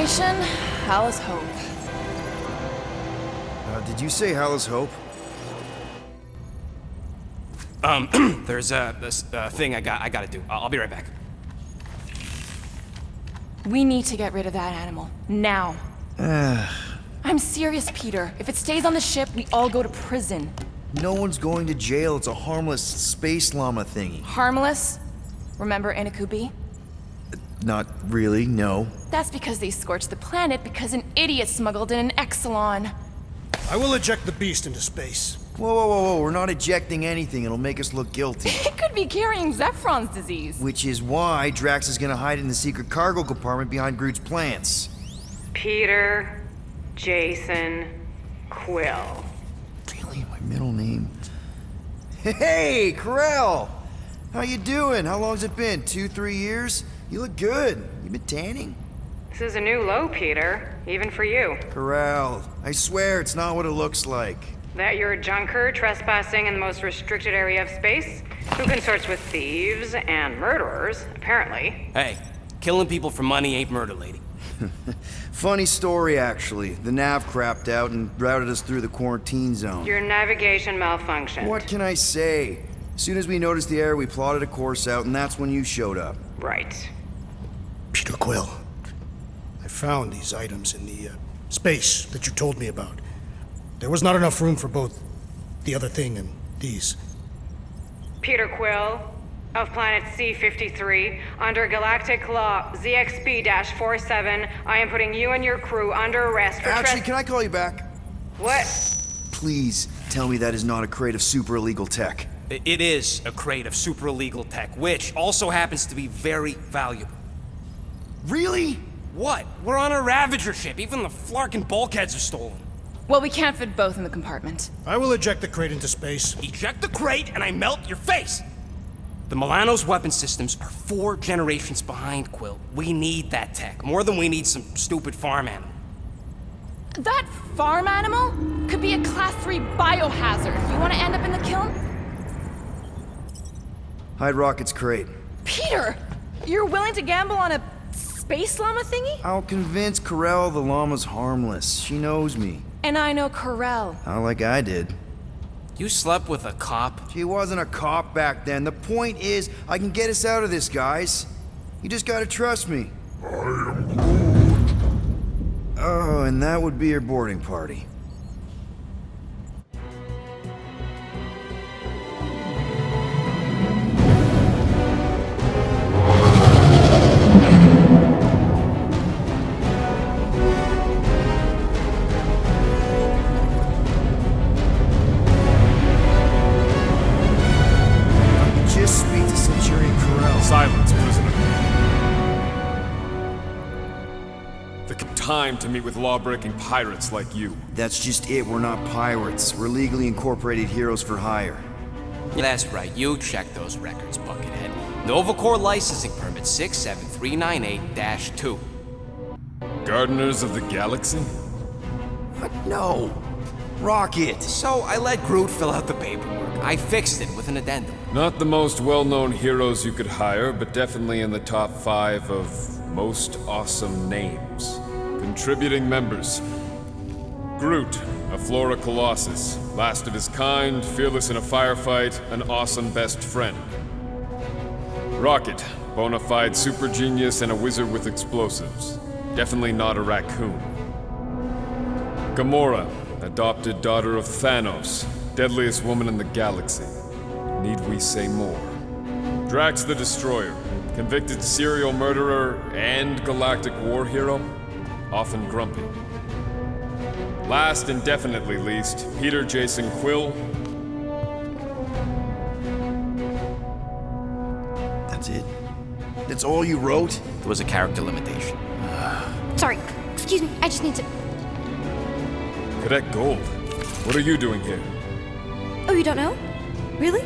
Nation, Hala's Hope. Did you say Hala's Hope? There's this thing I gotta do. I'll be right back. We need to get rid of that animal. Now. I'm serious, Peter. If it stays on the ship, we all go to prison. No one's going to jail. It's a harmless space llama thingy. Harmless? Remember Inakubi? Not really, no. That's because they scorched the planet because an idiot smuggled in an Exelon. I will eject the beast into space. Whoa. We're not ejecting anything. It'll make us look guilty. It could be carrying Zephron's disease. Which is why Drax is gonna hide in the secret cargo compartment behind Groot's plants. Peter, Jason, Quill. Really? My middle name? Hey, Corell! How you doing? How long's it been? 2-3 years? You look good. You been tanning? This is a new low, Peter. Even for you. Corell, I swear it's not what it looks like. That you're a junker trespassing in the most restricted area of space? Who consorts with thieves and murderers, apparently. Hey, killing people for money ain't murder, lady. Funny story, actually. The nav crapped out and routed us through the quarantine zone. Your navigation malfunctioned. What can I say? As soon as we noticed the error, we plotted a course out, and that's when you showed up. Right. Peter Quill. I found these items in the space that you told me about. There was not enough room for both the other thing and these. Peter Quill, of planet C-53, under Galactic Law ZXB-47, I am putting you and your crew under arrest for Actually, can I call you back? What? Please tell me that is not a crate of super illegal tech. It is a crate of super illegal tech, which also happens to be very valuable. Really? What? We're on a Ravager ship. Even the Flarkin bulkheads are stolen. Well, we can't fit both in the compartment. I will eject the crate into space. Eject the crate and I melt your face! The Milano's weapon systems are 4 generations behind, Quill. We need that tech, more than we need some stupid farm animal. That farm animal could be a Class 3 biohazard. You want to end up in the kiln? Hide Rocket's crate. Peter! You're willing to gamble on a space llama thingy? I'll convince Corell the llama's harmless. She knows me. And I know Corell. Not like I did. You slept with a cop? She wasn't a cop back then. The point is, I can get us out of this, guys. You just gotta trust me. I am Groot. Oh, and that would be your boarding party. Silence, prisoner. Time to meet with law-breaking pirates like you. That's just it. We're not pirates. We're legally incorporated heroes for hire. That's right. You check those records, Buckethead. Nova Corp licensing permit 67398-2. Gardeners of the Galaxy? What? No. Rocket. So I let Groot fill out the paperwork. I fixed it with an addendum. Not the most well-known heroes you could hire, but definitely in the top 5 of most awesome names. Contributing members. Groot, a Flora Colossus, last of his kind, fearless in a firefight, an awesome best friend. Rocket, bona fide super genius and a wizard with explosives. Definitely not a raccoon. Gamora, adopted daughter of Thanos, deadliest woman in the galaxy. Need we say more? Drax the Destroyer, convicted serial murderer and galactic war hero, often grumpy. Last and definitely least, Peter Jason Quill. That's it? That's all you wrote? There was a character limitation. Sorry, excuse me, I just need to... Cadet Gold, what are you doing here? Oh, you don't know? Really?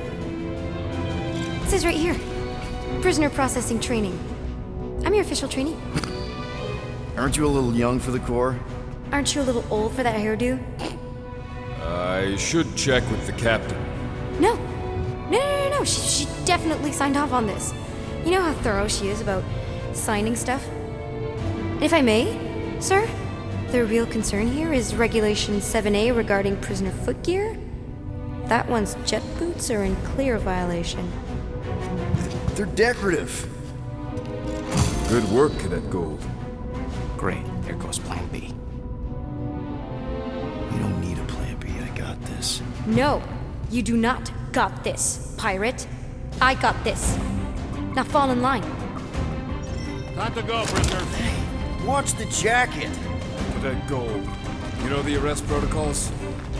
It says right here. Prisoner processing training. I'm your official trainee. Aren't you a little young for the Corps? Aren't you a little old for that hairdo? I should check with the captain. No. No. She definitely signed off on this. You know how thorough she is about signing stuff? And if I may, Sir, the real concern here is Regulation 7A regarding prisoner footgear. That one's jet boots are in clear violation. They're decorative. Good work, Cadet Gold. Great. Here goes Plan B. You don't need a plan B, I got this. No, you do not got this, pirate. I got this. Now fall in line. Time to go, prisoner. Watch the jacket. Cadet Gold. You know the arrest protocols?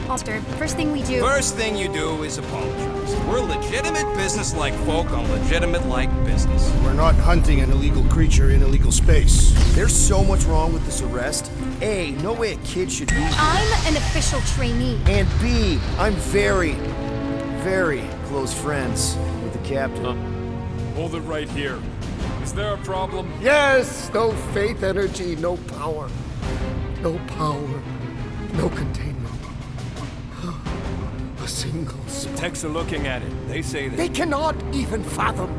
Ulster, first thing we do... First thing you do is apologize. We're legitimate business-like folk on legitimate-like business. We're not hunting an illegal creature in illegal space. There's so much wrong with this arrest. A, no way a kid should be. I'm an official trainee. And B, I'm very, very close friends with the captain. Hold it right here. Is there a problem? Yes, no faith energy, no power. No power, no containment. A single spark. Techs are looking at it. They say that. They cannot even fathom.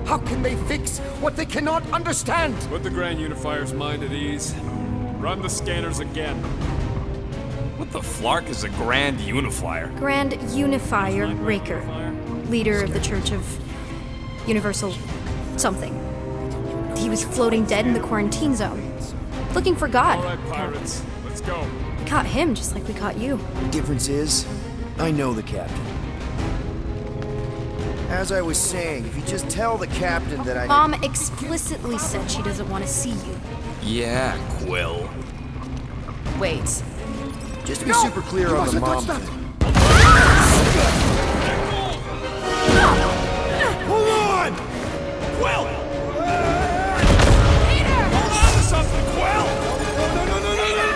How can they fix what they cannot understand? Put the Grand Unifier's mind at ease. Run the scanners again. What the flark is a Grand Unifier? Grand Unifier Raker, leader of the Church of Universal something. He was floating dead in the quarantine zone, looking for God. All right, pirates. Let's go. We caught him just like we caught you. The difference is, I know the captain. As I was saying, if you just tell the captain that I... Mom explicitly said she doesn't want to see you. Yeah, Quill. Wait. Just to be super clear on the mom touch that. thing. Hold on! Quill! Hold on to something, Quill! No!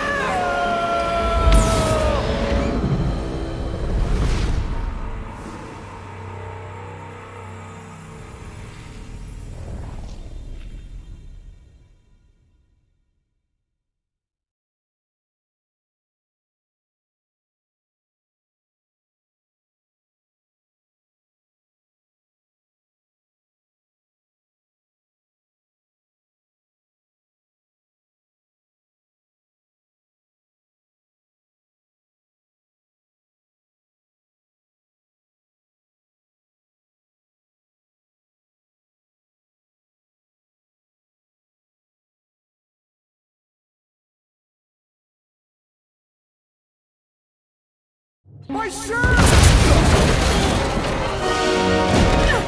My shirt!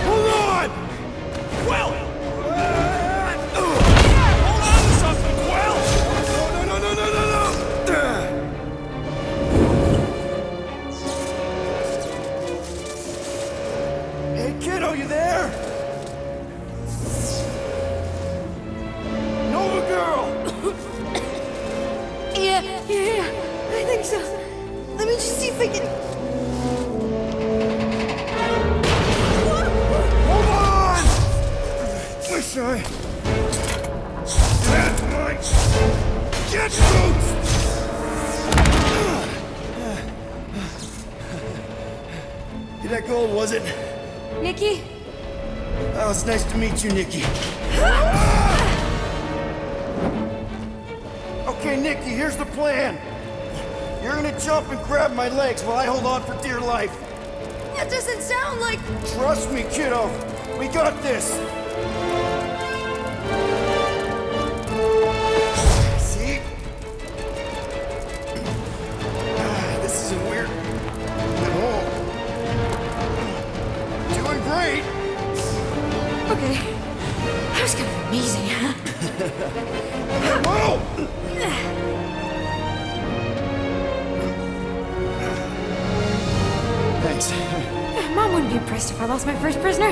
Hold on! Quill! Hold on to something, Quill! Hey, kiddo, you there? Nova girl! Yeah, I think so. Let me just see if I can... Hold on! Wish I... That's my... Get boots! Cadet Gold, was it? Nikki? Oh, it's nice to meet you, Nikki. Okay, Nikki, here's the plan. You're gonna jump and grab my legs while I hold on for dear life. That doesn't sound like... Trust me, kiddo. We got this. See? This isn't weird at all. Doing great. Okay. That was kind of amazing, huh? Whoa! Thanks. Mom wouldn't be impressed if I lost my first prisoner.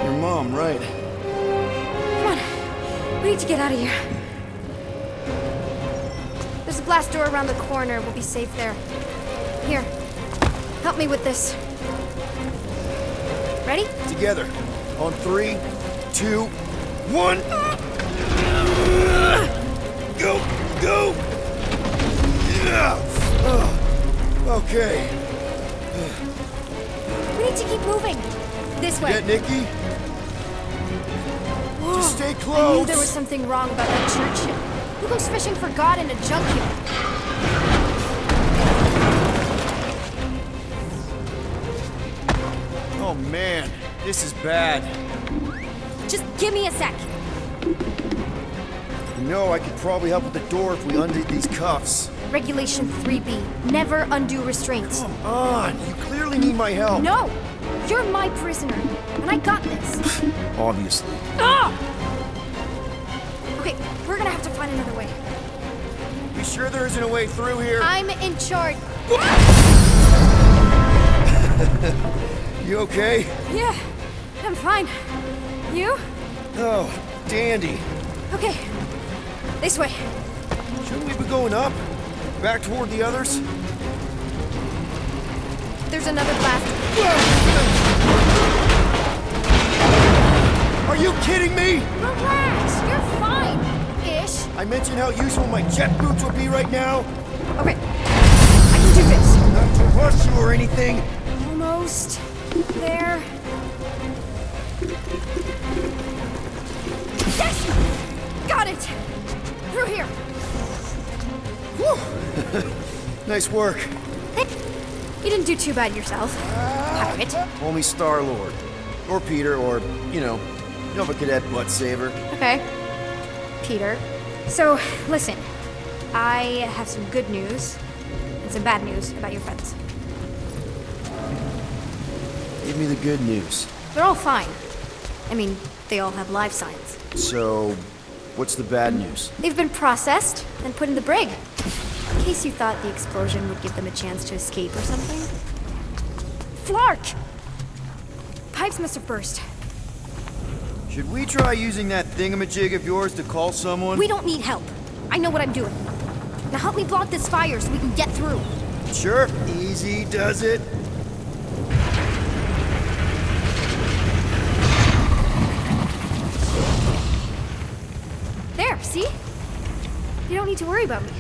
Your mom, right? Come on. We need to get out of here. There's a glass door around the corner. We'll be safe there. Here. Help me with this. Ready? Together. On 3, 2, 1. Go! Yeah. Okay. We need to keep moving. This way. Get Nikki? Just stay I close. knew there was something wrong about that church ship. Who goes fishing for God in a junkyard? Oh man, this is bad. Just give me a sec. You know, I could probably help with the door if we undid these cuffs. Regulation 3B. Never undo restraints. Come on, you clearly need my help. No! You're my prisoner, and I got this. Obviously. Ah! Okay, we're gonna have to find another way. You sure there isn't a way through here? I'm in charge. You okay? Yeah, I'm fine. You? Oh, dandy. Okay, this way. Shouldn't we be going up? Back toward the others? There's another blast. Are you kidding me? Relax, you're fine-ish. I mentioned how useful my jet boots would be right now. Okay, I can do this. Not to rush you or anything. Almost there. Yes! Got it! Through here. Nice work. Hey, you didn't do too bad yourself. Pirate. Call me Star-Lord. Or Peter, or, Nova Cadet Butt Saver. Okay. Peter. So, listen. I have some good news and some bad news about your friends. Give me the good news. They're all fine. I mean, they all have life signs. So, what's the bad news? They've been processed and put in the brig. In case you thought the explosion would give them a chance to escape or something. Flark! Pipes must have burst. Should we try using that thingamajig of yours to call someone? We don't need help. I know what I'm doing. Now help me block this fire so we can get through. Sure. Easy does it. There, see? You don't need to worry about me.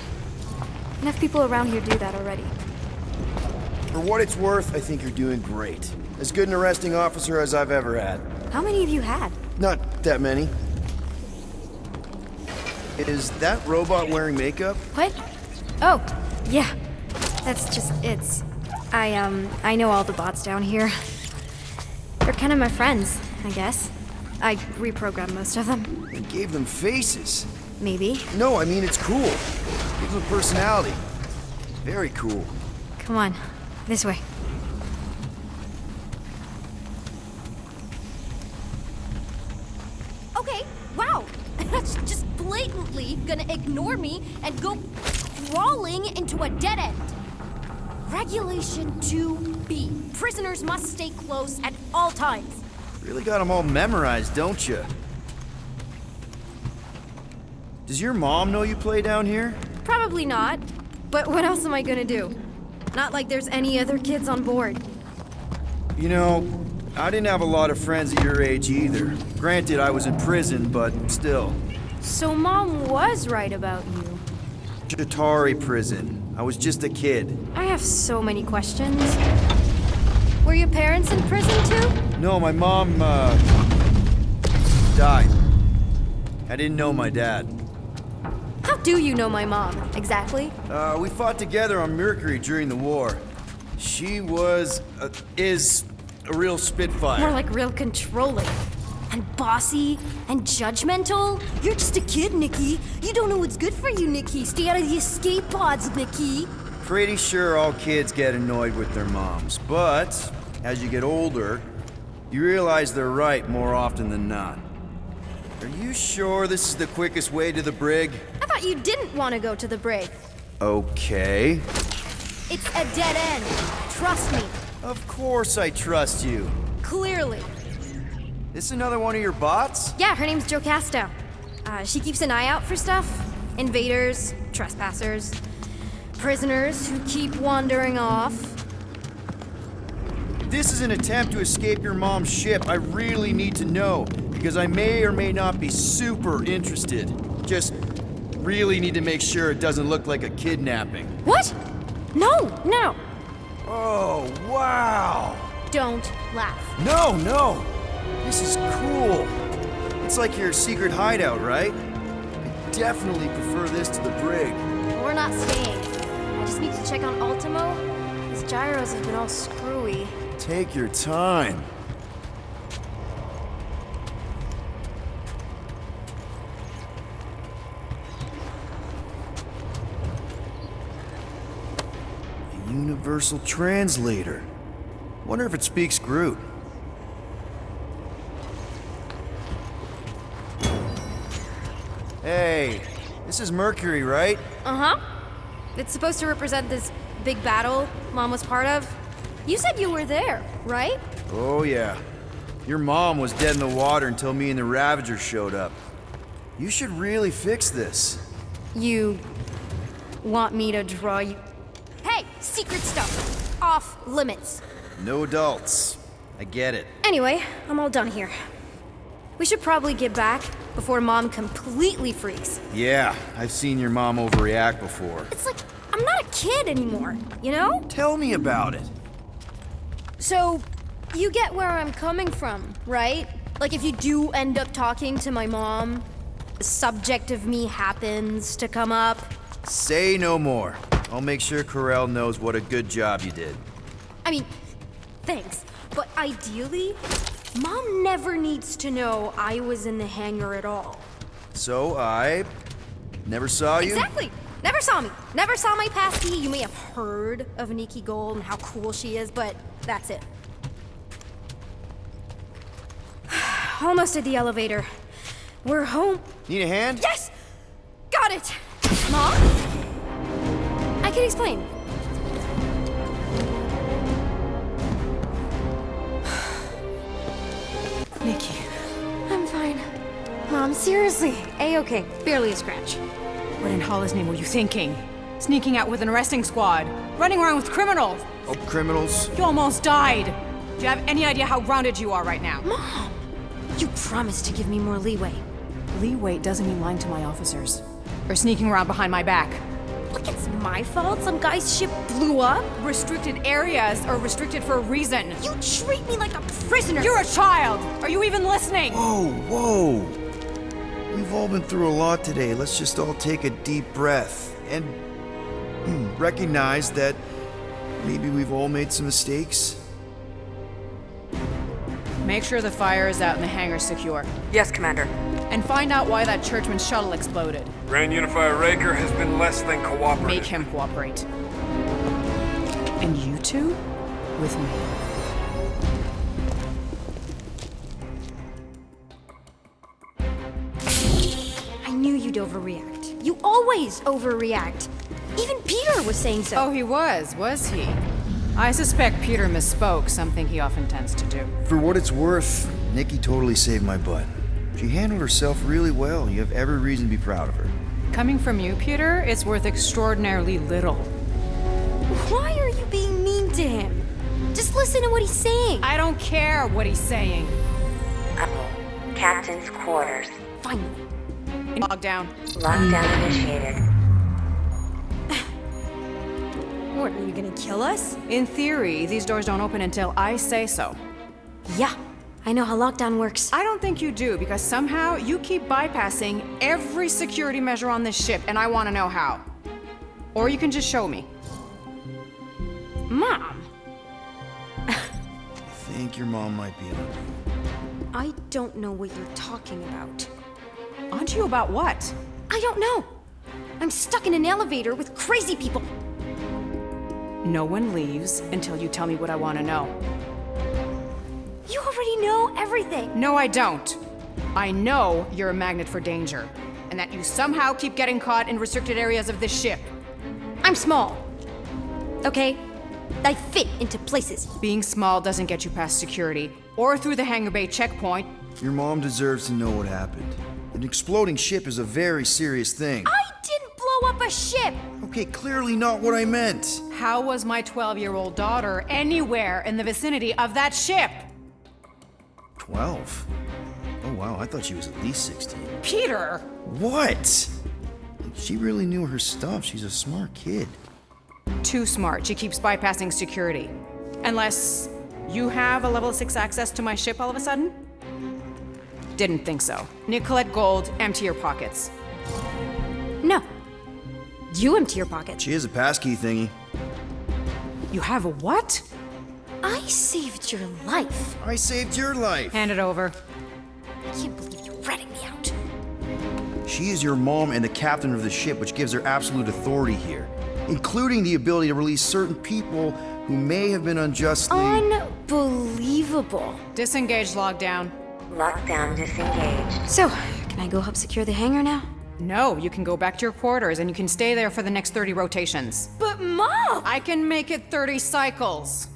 Enough people around here do that already. For what it's worth, I think you're doing great. As good an arresting officer as I've ever had. How many have you had? Not that many. Is that robot wearing makeup? What? Oh, yeah. That's just it's. I know all the bots down here. They're kind of my friends, I guess. I reprogrammed most of them. And gave them faces. Maybe. No, I mean it's cool. Gives them personality. Very cool. Come on, this way. Okay, wow. That's just blatantly gonna ignore me and go crawling into a dead end. Regulation 2B. Prisoners must stay close at all times. Really got them all memorized, don't you? Does your mom know you play down here? Probably not. But what else am I gonna do? Not like there's any other kids on board. You know, I didn't have a lot of friends at your age either. Granted, I was in prison, but still. So Mom was right about you. Atari prison. I was just a kid. I have so many questions. Were your parents in prison too? No, my mom, died. I didn't know my dad. How do you know my mom, exactly? We fought together on Mercury during the war. She is a real spitfire. More like real controlling. And bossy and judgmental. You're just a kid, Nikki. You don't know what's good for you, Nikki. Stay out of the escape pods, Nikki. Pretty sure all kids get annoyed with their moms, but as you get older, you realize they're right more often than not. Are you sure this is the quickest way to the brig? I thought you didn't want to go to the brig. Okay. It's a dead end. Trust me. Of course I trust you. Clearly. This another one of your bots? Yeah, her name's Jocasta. She keeps an eye out for stuff. Invaders, trespassers, prisoners who keep wandering off. If this is an attempt to escape your mom's ship, I really need to know, because I may or may not be super interested. Just really need to make sure it doesn't look like a kidnapping. What? No, no. Oh, wow! Don't laugh. No, no! This is cool. It's like your secret hideout, right? I definitely prefer this to the brig. We're not staying. I just need to check on Ultimo. His gyros have been all screwy. Take your time. A universal translator. Wonder if it speaks Groot. Hey, this is Mercury, right? Uh-huh. It's supposed to represent this big battle Mom was part of. You said you were there, right? Oh, yeah. Your mom was dead in the water until me and the Ravagers showed up. You should really fix this. You want me to draw you? Hey, secret stuff. Off limits. No adults. I get it. Anyway, I'm all done here. We should probably get back before Mom completely freaks. Yeah, I've seen your mom overreact before. It's like, I'm not a kid anymore, you know? Tell me about it. So, you get where I'm coming from, right? Like, if you do end up talking to my mom, the subject of me happens to come up. Say no more. I'll make sure Corell knows what a good job you did. I mean, thanks. But ideally, Mom never needs to know I was in the hangar at all. So I never saw you? Exactly! Never saw me. Never saw my pasty. You may have heard of Nikki Gold and how cool she is, but that's it. Almost at the elevator. We're home. Need a hand? Yes! Got it! Mom? I can explain. Nikki. I'm fine. Mom, seriously. A-okay. Barely a scratch. What in Hollis' name were you thinking? Sneaking out with an arresting squad? Running around with criminals? Oh, criminals? You almost died! Do you have any idea how grounded you are right now? Mom! You promised to give me more leeway. Leeway doesn't mean lying to my officers. Or sneaking around behind my back. Look, it's my fault some guy's ship blew up. Restricted areas are restricted for a reason. You treat me like a prisoner. You're a child! Are you even listening? Whoa, whoa. We've all been through a lot today. Let's just all take a deep breath and recognize that maybe we've all made some mistakes. Make sure the fire is out and the hangar's secure. Yes, Commander. And find out why that churchman's shuttle exploded. Grand Unifier Raker has been less than cooperative. Make him cooperate. And you two? With me. I knew you'd overreact. You always overreact. Even Peter was saying so. Oh, he was he? I suspect Peter misspoke, something he often tends to do. For what it's worth, Nikki totally saved my butt. She handled herself really well. You have every reason to be proud of her. Coming from you, Peter, it's worth extraordinarily little. Why are you being mean to him? Just listen to what he's saying. I don't care what he's saying. Captain's quarters. Finally. Log down. Lockdown initiated. What, are you gonna kill us? In theory, these doors don't open until I say so. Yeah, I know how lockdown works. I don't think you do, because somehow you keep bypassing every security measure on this ship, and I want to know how. Or you can just show me. Mom! I think your mom might be on. I don't know what you're talking about. On to you about what? I don't know. I'm stuck in an elevator with crazy people. No one leaves until you tell me what I want to know. You already know everything. No, I don't. I know you're a magnet for danger, and that you somehow keep getting caught in restricted areas of this ship. I'm small. Okay? I fit into places. Being small doesn't get you past security, or through the hangar bay checkpoint. Your mom deserves to know what happened. An exploding ship is a very serious thing. I didn't blow up a ship! Okay, clearly not what I meant. How was my 12-year-old daughter anywhere in the vicinity of that ship? 12? Oh wow, I thought she was at least 16. Peter! What? She really knew her stuff. She's a smart kid. Too smart. She keeps bypassing security. Unless you have a level 6 access to my ship all of a sudden? Didn't think so. Nicolette Gold, empty your pockets. No. You empty your pockets. She is a passkey thingy. You have a what? I saved your life. I saved your life. Hand it over. I can't believe you're ratting me out. She is your mom and the captain of the ship, which gives her absolute authority here, including the ability to release certain people who may have been unjustly... Unbelievable. Disengage lockdown. Lockdown disengaged. So, can I go help secure the hangar now? No, you can go back to your quarters and you can stay there for the next 30 rotations. But Mom! I can make it 30 cycles.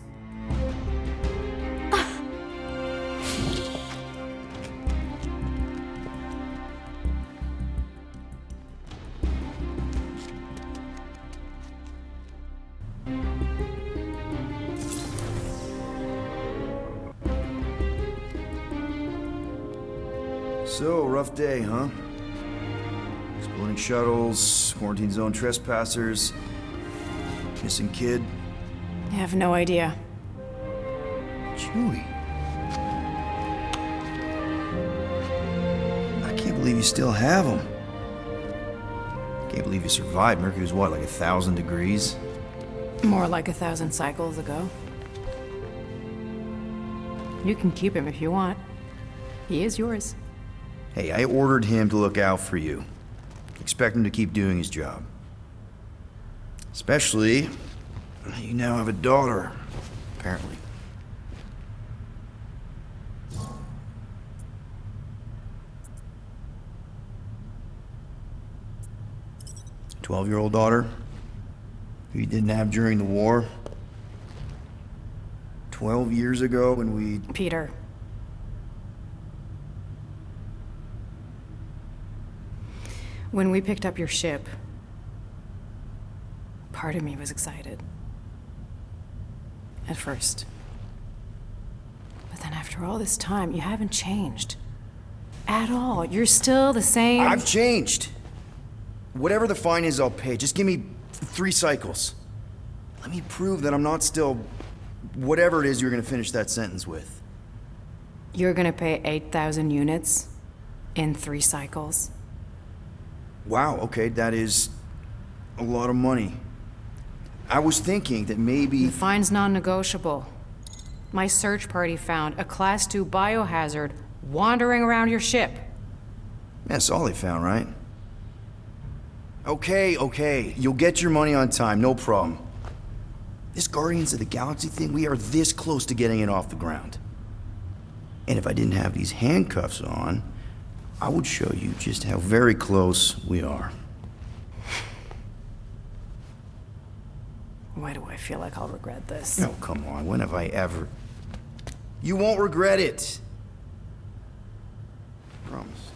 So, rough day, huh? Exploding shuttles, quarantine zone trespassers, missing kid. I have no idea. Chewie. I can't believe you still have him. Can't believe you survived. Mercury was what, like 1,000 degrees? More like 1,000 cycles ago. You can keep him if you want. He is yours. Hey, I ordered him to look out for you. Expect him to keep doing his job. Especially, you now have a daughter, apparently. A 12-year-old daughter who you didn't have during the war. 12 years ago when we... Peter. When we picked up your ship, part of me was excited. At first. But then after all this time, you haven't changed. At all. You're still the same... I've changed. Whatever the fine is, I'll pay. Just give me 3 cycles. Let me prove that I'm not still... whatever it is you're gonna finish that sentence with. You're gonna pay 8,000 units in 3 cycles? Wow, okay, that is a lot of money. I was thinking that maybe... The fine's non-negotiable. My search party found a Class 2 biohazard wandering around your ship. That's all they found, right? Okay, you'll get your money on time, no problem. This Guardians of the Galaxy thing, we are this close to getting it off the ground. And if I didn't have these handcuffs on, I would show you just how very close we are. Why do I feel like I'll regret this? Oh, come on, when have I ever... You won't regret it. Promise.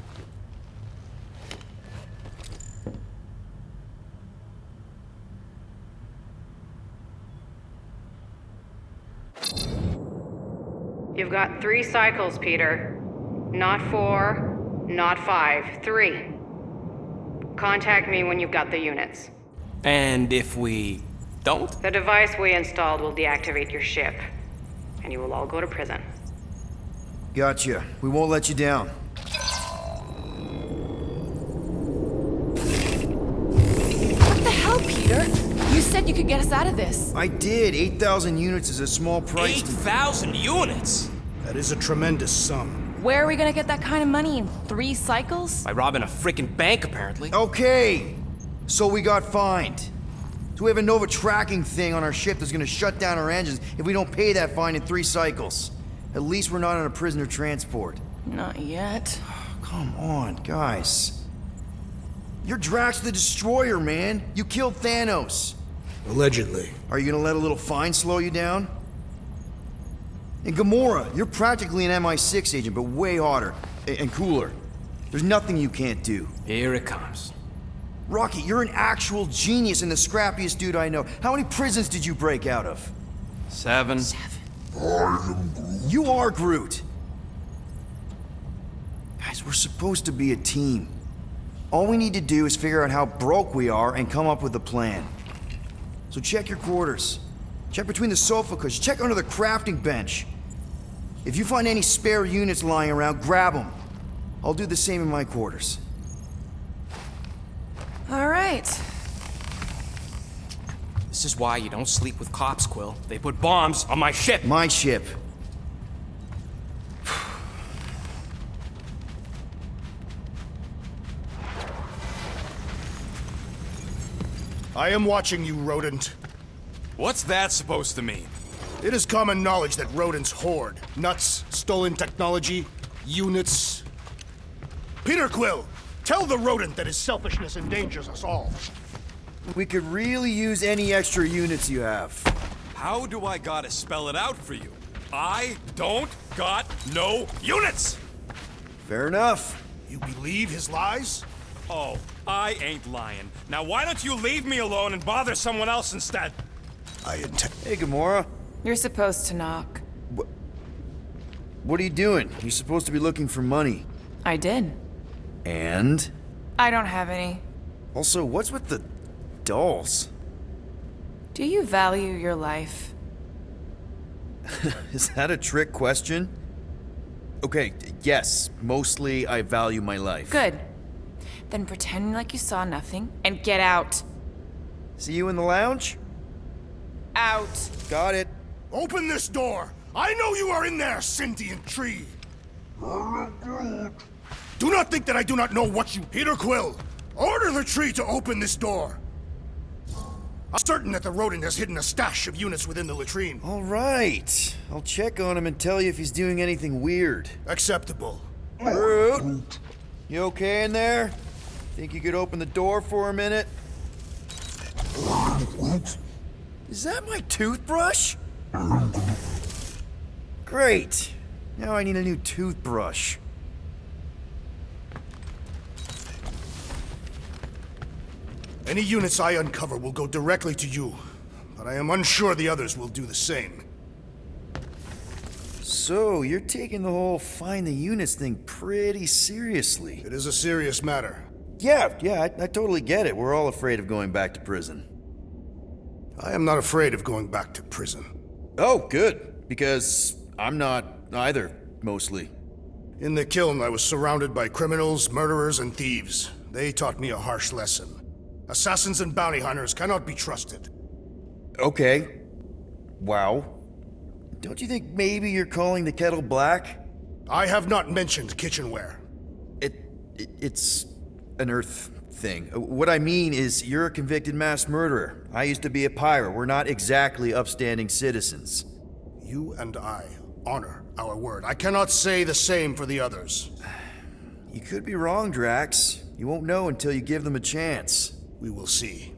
You've got 3 cycles, Peter. Not 4. Not 5, 3. Contact me when you've got the units. And if we don't? The device we installed will deactivate your ship, and you will all go to prison. Gotcha. We won't let you down. What the hell, Peter? You said you could get us out of this. I did. 8,000 units is a small price. 8,000 units? That is a tremendous sum. Where are we gonna get that kind of money in 3 cycles? By robbing a frickin' bank, apparently. Okay, so we got fined. So we have a Nova tracking thing on our ship that's gonna shut down our engines if we don't pay that fine in 3 cycles. At least we're not on a prisoner transport. Not yet. Come on, guys. You're Drax the Destroyer, man. You killed Thanos. Allegedly. Are you gonna let a little fine slow you down? And Gamora, you're practically an MI6 agent, but way hotter and cooler. There's nothing you can't do. Here it comes. Rocky, you're an actual genius and the scrappiest dude I know. How many prisons did you break out of? 7. You are Groot. Guys, we're supposed to be a team. All we need to do is figure out how broke we are and come up with a plan. So check your quarters. Check between the sofa cushions. Check under the crafting bench. If you find any spare units lying around, grab them. I'll do the same in my quarters. All right. This is why you don't sleep with cops, Quill. They put bombs on my ship. My ship. I am watching you, rodent. What's that supposed to mean? It is common knowledge that rodents hoard nuts, stolen technology, units. Peter Quill, tell the rodent that his selfishness endangers us all. We could really use any extra units you have. How do I gotta spell it out for you? I don't got no units! Fair enough. You believe his lies? Oh, I ain't lying. Now why don't you leave me alone and bother someone else instead? I intend. Hey, Gamora. You're supposed to knock. What are you doing? You're supposed to be looking for money. I did. And? I don't have any. Also, what's with the dolls? Do you value your life? Is that a trick question? Okay, yes, mostly I value my life. Good. Then pretend like you saw nothing and get out. See you in the lounge? Out. Got it. Open this door! I know you are in there, sentient tree! Do not think that I do not know what you... Peter Quill, order the tree to open this door! I'm certain that the rodent has hidden a stash of units within the latrine. All right. I'll check on him and tell you if he's doing anything weird. Acceptable. Groot! You okay in there? Think you could open the door for a minute? Is that my toothbrush? Great. Now I need a new toothbrush. Any units I uncover will go directly to you, but I am unsure the others will do the same. So, you're taking the whole find the units thing pretty seriously. It is a serious matter. Yeah, I totally get it. We're all afraid of going back to prison. I am not afraid of going back to prison. Oh, good. Because I'm not either, mostly. In the kiln, I was surrounded by criminals, murderers, and thieves. They taught me a harsh lesson. Assassins and bounty hunters cannot be trusted. Okay. Wow. Don't you think maybe you're calling the kettle black? I have not mentioned kitchenware. It's an Earth thing. What I mean is, you're a convicted mass murderer. I used to be a pirate. We're not exactly upstanding citizens. You and I honor our word. I cannot say the same for the others. You could be wrong, Drax. You won't know until you give them a chance. We will see.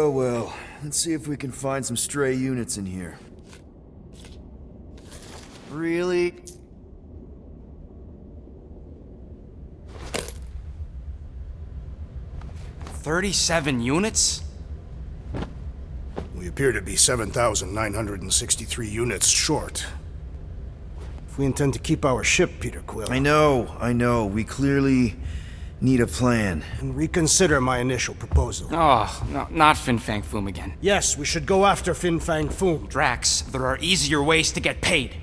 Well. Let's see if we can find some stray units in here. Really? $37 units? We appear to be 7,963 units short. If we intend to keep our ship, Peter Quill... I know. We clearly need a plan. And reconsider my initial proposal. Oh, no, not Fin Fang Foom again. Yes, we should go after Fin Fang Foom. Drax, there are easier ways to get paid.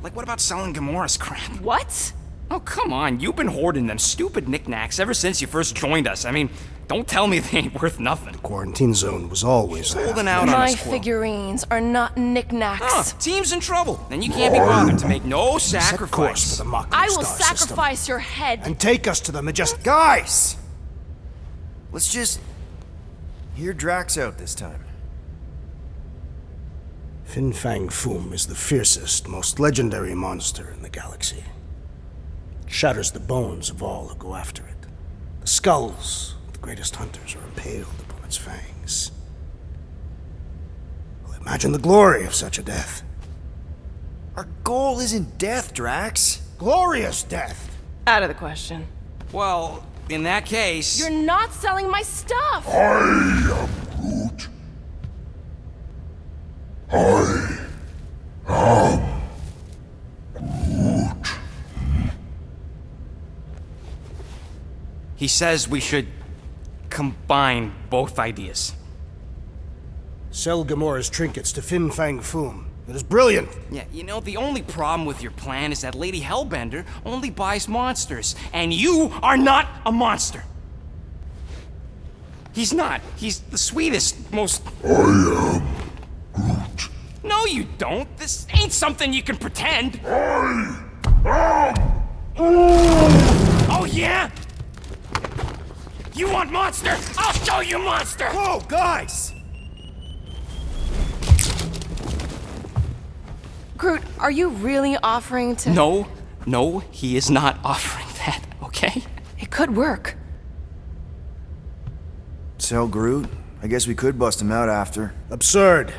Like, what about selling Gamora's crap? What? Oh, come on. You've been hoarding them stupid knickknacks ever since you first joined us. I mean, don't tell me they ain't worth nothing. Quarantine zone was always there. Holding out on My us, Quill. figurines are not knickknacks. Team's in trouble, and you can't be bothered to make no Set course sacrifice. for the Mockery I will Star sacrifice system. your head. And take us to the majestic... Guys! Let's just hear Drax out this time. Fin Fang Foom is the fiercest, most legendary monster in the galaxy. It shatters the bones of all who go after it. The skulls of the greatest hunters are impaled upon its fangs. Well, imagine the glory of such a death. Our goal isn't death, Drax. Glorious death! Out of the question. Well, in that case... You're not selling my stuff! I am Groot. I am Groot. He says we should combine both ideas. Sell Gamora's trinkets to Fin Fang Foom. It is brilliant! Yeah, you know, the only problem with your plan is that Lady Hellbender only buys monsters, and you are not a monster. He's not. He's the sweetest, most... I am Groot. No, you don't. This ain't something you can pretend. I am Oh, yeah? You want monster? I'll show you monster! Whoa, guys! Groot, are you really offering to... No, he is not offering that, okay? It could work. Sell Groot? I guess we could bust him out after. Absurd.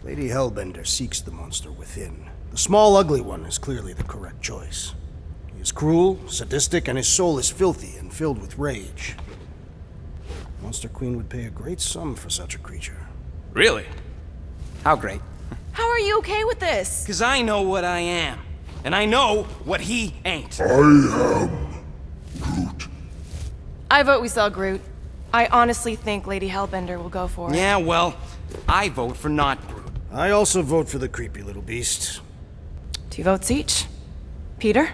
Lady Hellbender seeks the monster within. The small, ugly one is clearly the correct choice. He is cruel, sadistic, and his soul is filthy and filled with rage. Monster Queen would pay a great sum for such a creature. Really? How great? How are you okay with this? Because I know what I am. And I know what he ain't. I am Groot. I vote we sell Groot. I honestly think Lady Hellbender will go for it. Yeah, well, I vote for not Groot. I also vote for the creepy little beast. 2 votes each. Peter?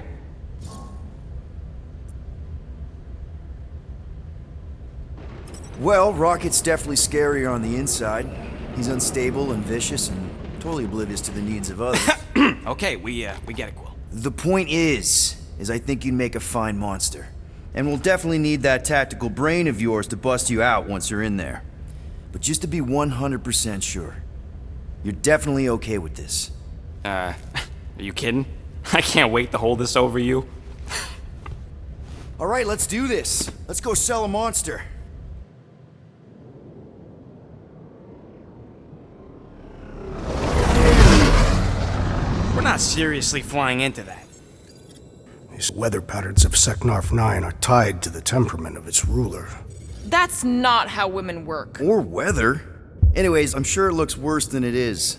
Well, Rocket's definitely scarier on the inside. He's unstable and vicious and totally oblivious to the needs of others. Okay, we get it, Quill. The point is I think you'd make a fine monster. And we'll definitely need that tactical brain of yours to bust you out once you're in there. But just to be 100% sure, you're definitely okay with this. Are you kidding? I can't wait to hold this over you. All right, let's do this. Let's go sell a monster. We're not seriously flying into that. These weather patterns of Seknarf 9 are tied to the temperament of its ruler. That's not how women work. Or weather. Anyways, I'm sure it looks worse than it is.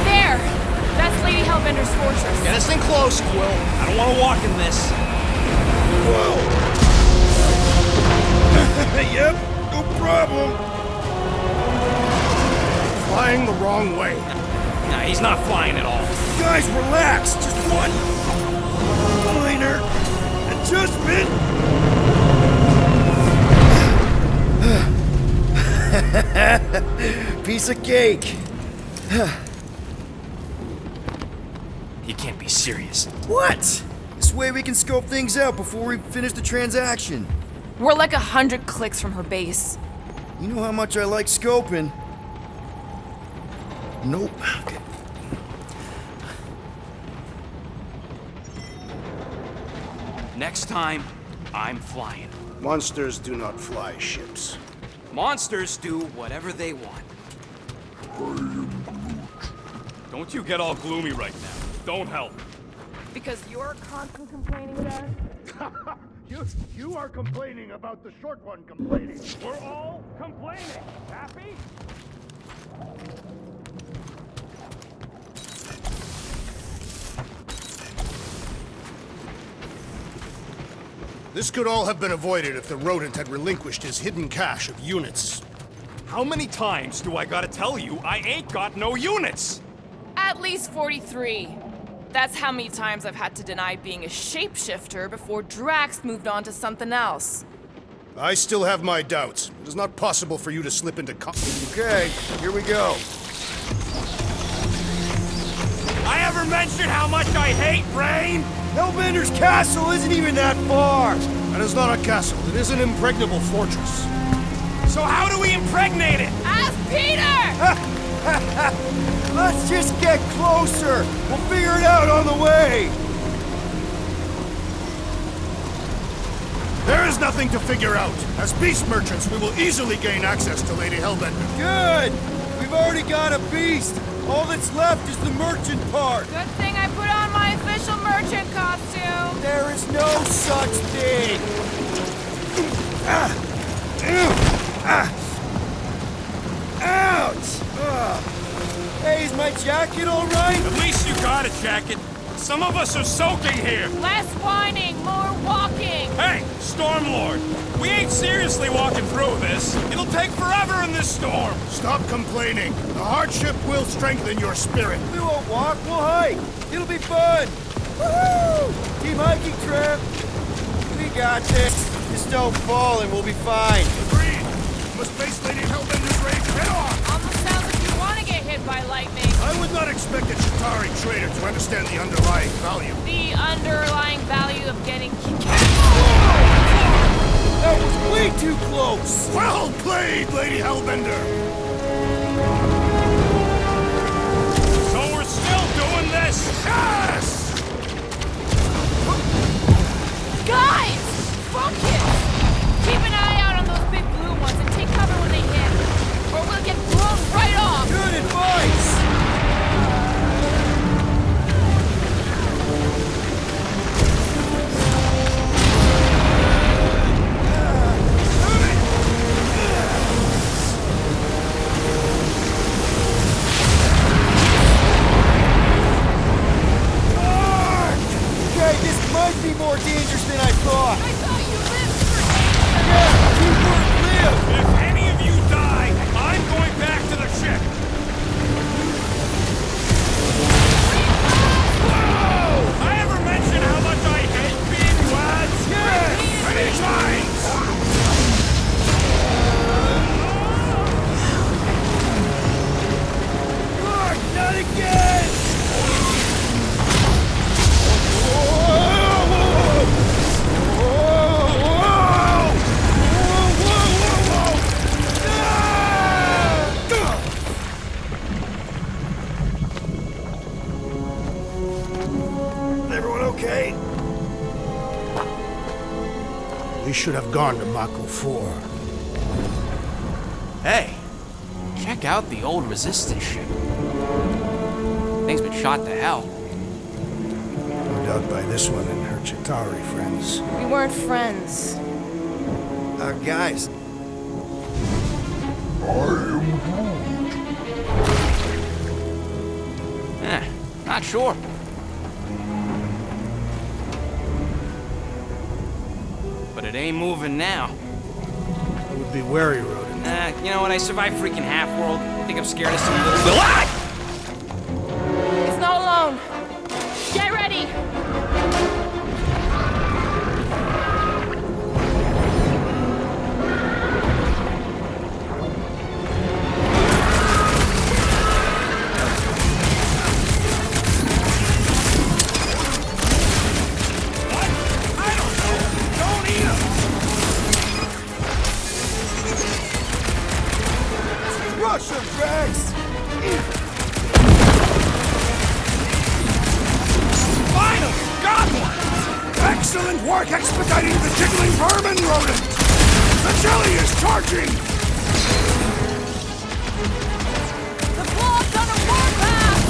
There! That's Lady Hellbender's fortress. Get us in close, Quill. I don't want to walk in this. Whoa! Yep, no problem. Flying the wrong way. Nah, he's not flying at all. Guys, relax. Just one minor adjustment. Piece of cake. You can't be serious. What? This way we can scope things out before we finish the transaction. We're like 100 clicks from her base. You know how much I like scoping. Nope. Okay. Next time, I'm flying. Monsters do not fly ships. Monsters do whatever they want. Don't you get all gloomy right now. Don't help. Because you're constantly complaining, Dad? You are complaining about the short one complaining. We're all complaining. Happy? This could all have been avoided if the rodent had relinquished his hidden cache of units. How many times do I gotta tell you I ain't got no units? At least 43. That's how many times I've had to deny being a shapeshifter before Drax moved on to something else. I still have my doubts. It is not possible for you to slip into Okay, here we go. I ever mentioned how much I hate rain? Hellbender's castle isn't even that far. That is not a castle. It is an impregnable fortress. So how do we impregnate it? Ask Peter! Let's just get closer. We'll figure it out on the way. There is nothing to figure out. As beast merchants, we will easily gain access to Lady Hellbender. Good! We've already got a beast. All that's left is the merchant part. Good thing I put on my official merchant costume. There is no such thing. Ouch! Hey, is my jacket all right? At least you got a jacket. Some of us are soaking here. Less whining, more walking. Hey, Stormlord, we ain't seriously walking through this. It'll take forever in this storm. Stop complaining. The hardship will strengthen your spirit. We won't walk, we'll hike. It'll be fun. Woohoo! Team hiking trip. We got this. Just don't fall and we'll be fine. Agreed. We must face Lady Hellbender's rage head on. Almost sounds like you want to get hit by lightning. I would not expect a Chitauri trader to understand the underlying value. The underlying value of getting That was way too close. Well played, Lady Hellbender. So we're still doing this? Yes! Guys! Focus! Keep an eye out on those big blue ones and take cover when they hit. Or we'll get blown right off! Good advice! Okay, this might be more dangerous than I thought. I thought you lived for Yeah, teamwork live! If any of you die, I'm going back to the ship. Whoa! I ever mention how much I hate being lads? Yes! Many times! Mark, not again! Everyone okay? We should have gone to Mako 4. Hey, check out the old Resistance ship. Thing's been shot to hell. No doubt by this one and her Chitauri friends. We weren't friends. Guys, Not sure. But it ain't moving now. It would be wary, Rodin. You know what? I survived freaking Half-World. I think I'm scared of some little... It's not alone. Get ready! rush them, Drax! Finally! Got one! Excellent work expediting the jiggling vermin, rodent! The jelly is charging! The blob's on a warpath!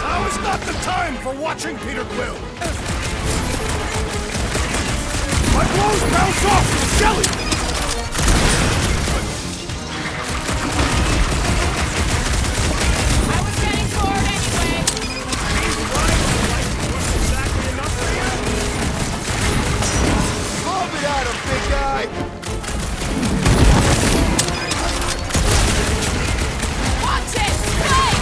Now is not the time for watching, Peter Quill! My blows bounce off the jelly! I was getting bored anyway. Lob it at him, big guy! Watch it! Hey!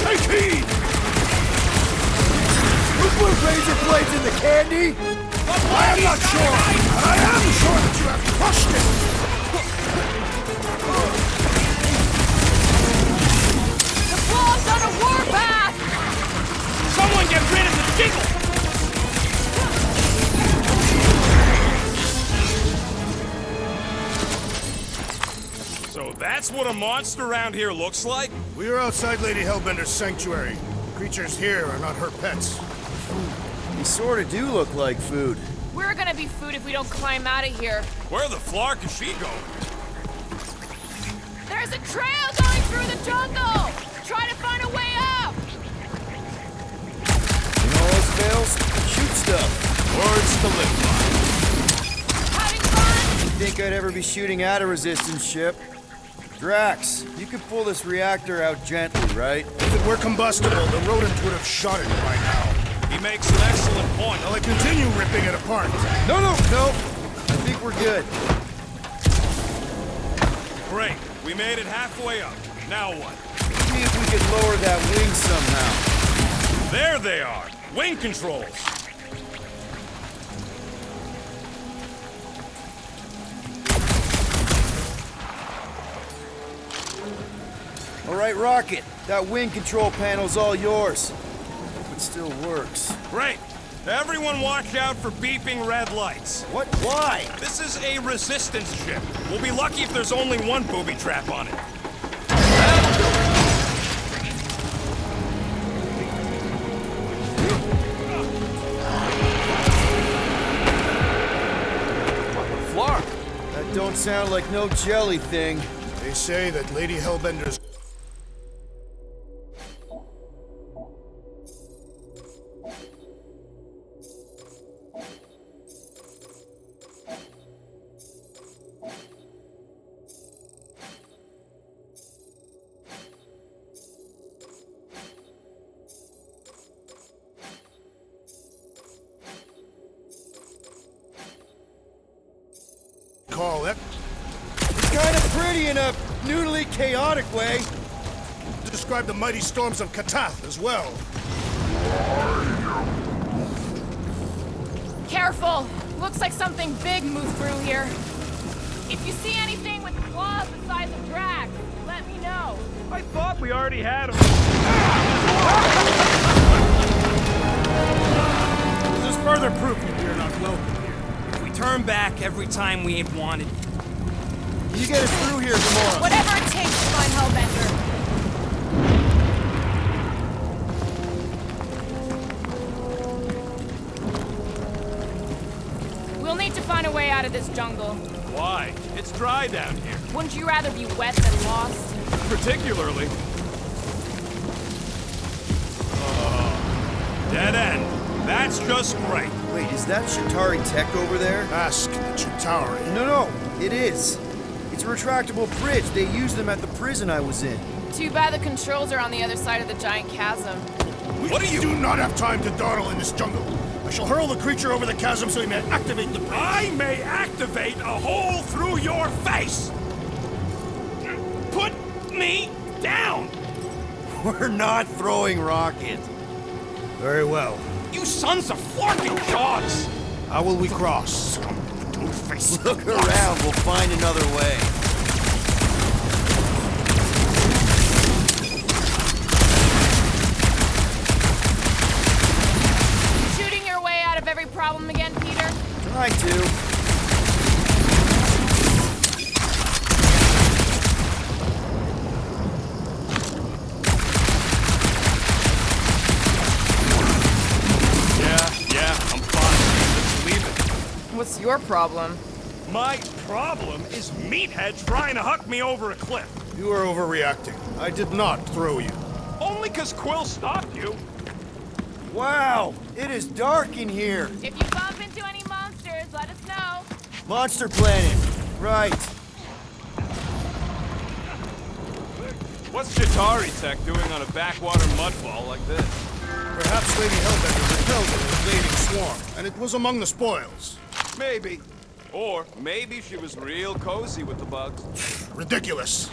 Take heed! Who put razor blades in the candy? I am not sure, but I am sure that you have crushed it! The blob's on a warpath! Someone get rid of the jiggle! So that's what a monster around here looks like? We are outside Lady Hellbender's sanctuary. Creatures here are not her pets. They sort of do look like food. We're gonna be food if we don't climb out of here. Where the flark is she going? There's a trail going through the jungle! Try to find a way up! You know those fails? Shoot stuff. Words to live by. Having fun? Think I'd ever be shooting at a resistance ship? Drax, you could pull this reactor out gently, right? If it were combustible, the rodent would have shot it by now. He makes an excellent point. Will I continue ripping it apart? No. I think we're good. Great. We made it halfway up. Now what? See if we could lower that wing somehow. There they are. Wing controls. All right, Rocket. That wing control panel's all yours. It still works. Great. Everyone watch out for beeping red lights. What? Why? This is a resistance ship. We'll be lucky if there's only one booby trap on it. Flark. That don't sound like no jelly thing. They say that Lady Hellbender's... Call it. It's kind of pretty in a noodly, chaotic way. To describe the mighty storms of Katath as well. Careful! Looks like something big moved through here. If you see anything with claws the size of Drax, let me know. I thought we already had him. This is further proof that we are not welcome here. If we turn back every time we ain't wanted. You get us through here, Gamora. Whatever it takes to find Hellbender. We'll need to find a way out of this jungle. Why? It's dry down here. Wouldn't you rather be wet than lost? Particularly. Dead end. That's just great. Wait, is that Chitauri tech over there? Ask the Chitauri. No, it is. It's a retractable bridge. They used them at the prison I was in. Too bad the controls are on the other side of the giant chasm. What do you do not have time to dawdle in this jungle. I shall hurl the creature over the chasm so he may activate the bridge. I may activate a hole through your face! Put me down! We're not throwing Rocket. Very well. You sons of flarking dogs! How will we cross? Look around, we'll find another way. Shooting your way out of every problem again, Peter? Try to. Yeah, I'm fine. Let's leave it. What's your problem? My problem is Meathead trying to huck me over a cliff. You are overreacting. I did not throw you. Only 'cause Quill stopped you. Wow, it is dark in here. If you bump into any monsters, let us know. Monster Planet. Right. What's Chitauri tech doing on a backwater mudfall like this? Perhaps Lady Hellbender repelled an invading swarm, and it was among the spoils. Maybe. Or maybe she was real cozy with the bugs. Ridiculous.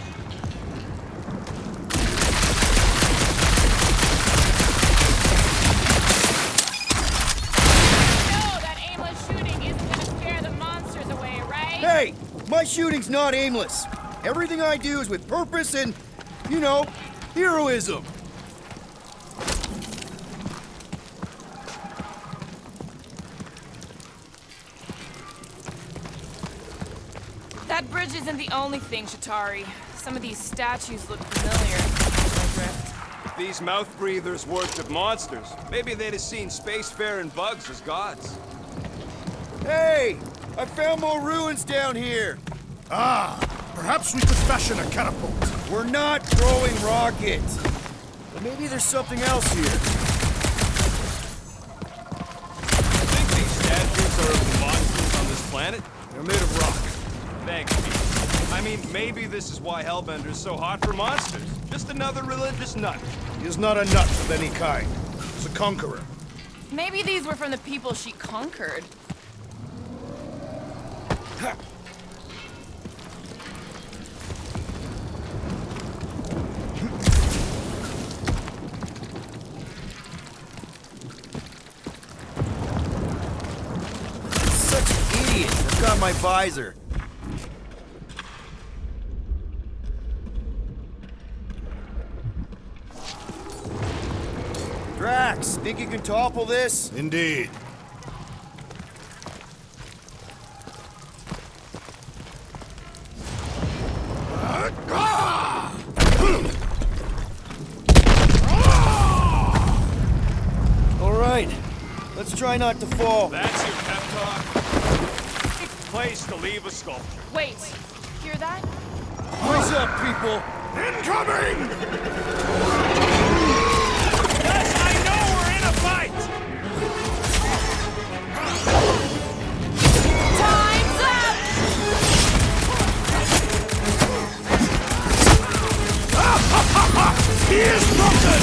No, that aimless shooter My shooting's not aimless. Everything I do is with purpose and, you know, heroism. That bridge isn't the only thing, Shatari. Some of these statues look familiar. These mouth breathers worshipped monsters. Maybe they'd have seen spacefaring bugs as gods. Hey! I found more ruins down here! Ah, perhaps we could fashion a catapult. We're not throwing rockets! But maybe there's something else here. I think these statues are of the monsters on this planet. They're made of rock. Thanks, Pete. I mean, maybe this is why Hellbender's so hot for monsters. Just another religious nut. He is not a nut of any kind. He's a conqueror. Maybe these were from the people she conquered. Such an idiot! Forgot my visor. Drax, think you can topple this? Indeed. All right, let's try not to fall. That's your pep talk? Place to leave a sculpture. Wait, hear that? Brace up, people! Incoming! Yes, I know we're in a fight! Time's up! He is broken!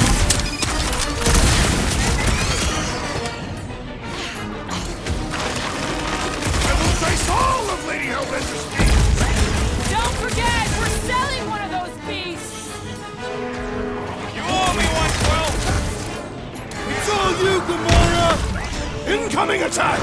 I will trace all of Lady Hellbender's deeds! Don't forget, we're selling one of those beasts! You owe me one, Quill! It's all you, Gamora! Incoming attack!